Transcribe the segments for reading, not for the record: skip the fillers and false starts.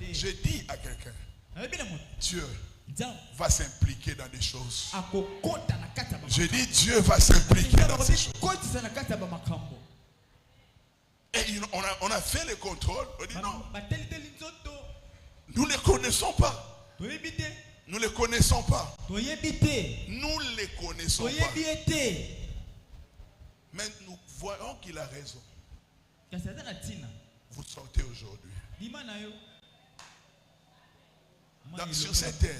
Je dis à quelqu'un, Dieu va s'impliquer dans des choses. Je dis Dieu va s'impliquer dans ces choses. Et on a fait le contrôle. On dit non. Nous ne les connaissons pas. Nous ne les connaissons pas. Nous les connaissons pas. Mais nous voyons qu'il a raison. Vous sortez aujourd'hui. Sur cette terre,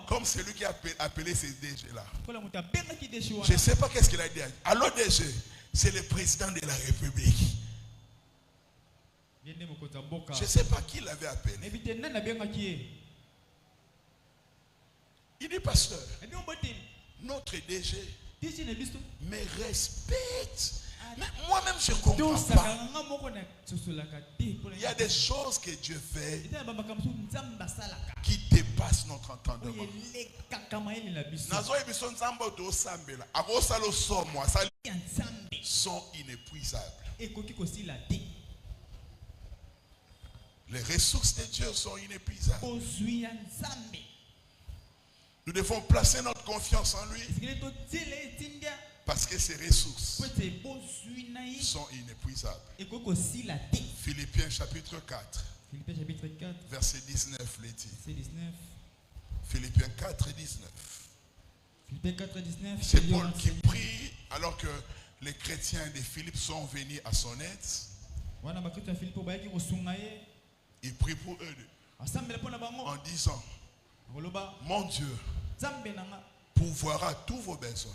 comme celui qui a appelé ces DG-là. Je ne sais pas qu'est-ce qu'il a dit. Alors DG, c'est le président de la République. Je ne sais pas qui l'avait appelé. Il dit, pasteur, notre DG me respecte. Mais moi-même, je ne comprends pas. Il y a des choses que Dieu fait qui dépassent notre entendement. Sont inépuisables. Les ressources de Dieu sont inépuisables. Nous devons placer notre confiance en lui. Parce que ces ressources sont inépuisables. Philippiens chapitre 4. Verset 19 le dit. Philippiens 4 et 19. C'est Paul qui prie alors que les chrétiens de Philippe sont venus à son aide. Il prie pour eux en disant, mon Dieu pourvoira tous vos besoins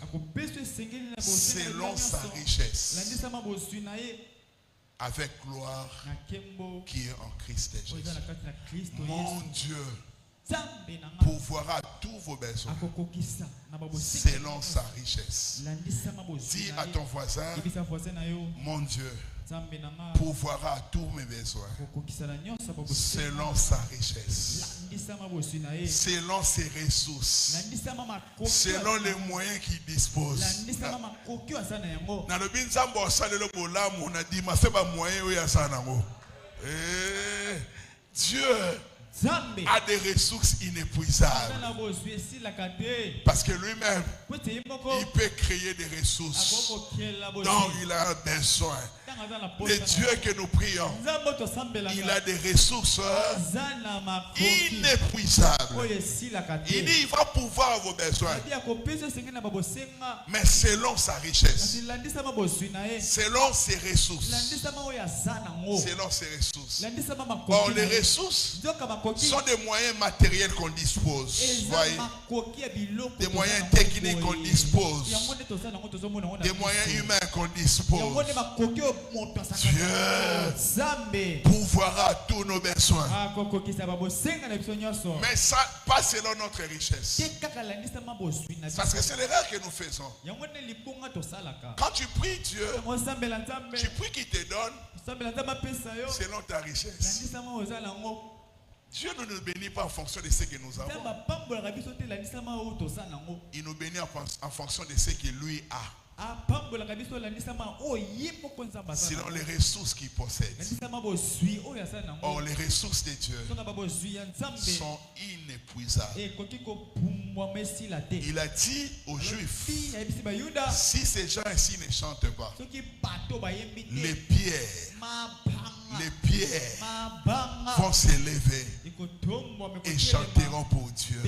selon sa richesse avec gloire qui est en Christ Jésus. Mon Dieu pourvoira tous vos besoins selon sa richesse. Dis à ton voisin, mon Dieu pourvoira tous mes besoins selon sa richesse, selon ses ressources, selon les moyens qu'il dispose. Dieu a des ressources inépuisables. Parce que lui-même, il peut créer des ressources dont il a besoin. Le Dieu que nous prions, il a des ressources inépuisables. Il dit, il va pouvoir vos besoins. Mais selon sa richesse. Selon ses ressources. Selon ses ressources. Or, les ressources sont des moyens matériels qu'on dispose. Voyez? Des moyens techniques qu'on dispose. Des moyens humains qu'on dispose. Dieu pourvoira tous nos besoins. Mais ça, pas selon notre richesse. Parce que c'est l'erreur que nous faisons. Quand tu pries Dieu, tu pries qu'il te donne selon ta richesse. Dieu ne nous bénit pas en fonction de ce que nous avons. Il nous bénit en fonction de ce que lui a. Selon les ressources qu'il possède. Or, les ressources de Dieu sont inépuisables. Il a dit aux Juifs, si ces gens ici ne chantent pas, les pierres vont s'élever et chanteront pour Dieu.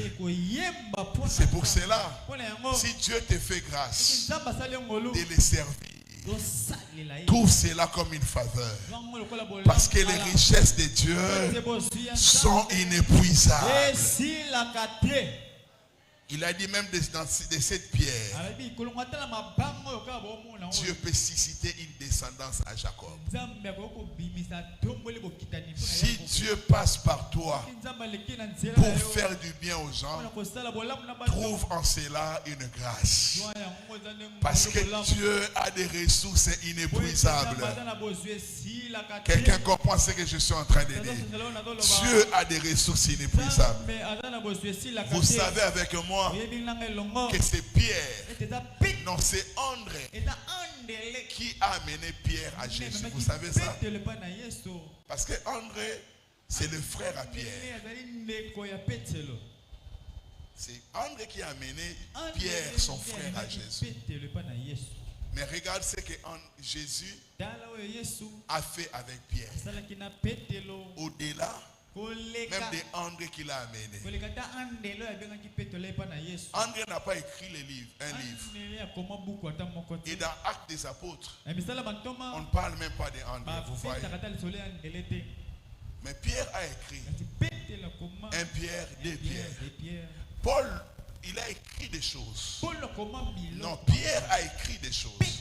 C'est pour cela, si Dieu te fait grâce de les servir, trouve cela comme une faveur. Parce que les richesses de Dieu sont inépuisables. Il a dit même de cette pierre, Dieu peut susciter une descendance à Jacob. Si Dieu passe par toi pour faire du bien aux gens, trouve en cela une grâce. Parce que Dieu a des ressources inépuisables. Quelqu'un comprend ce que je suis en train de dire. Dieu a des ressources inépuisables. Vous savez avec moi que c'est Pierre, non, c'est André qui a amené Pierre à Jésus. Vous savez ça? Parce que André C'est le frère à Pierre. C'est André qui a amené Pierre, son frère, à Jésus. Mais regarde ce que Jésus a fait avec Pierre. Au-delà même de André qui l'a amené. André n'a pas écrit un livre. Et dans Actes des Apôtres, on ne parle même pas d'André, vous voyez. Mais Pierre a écrit. Un Pierre, deux Pierres. Paul, il a écrit des choses. Non, Pierre a écrit des choses.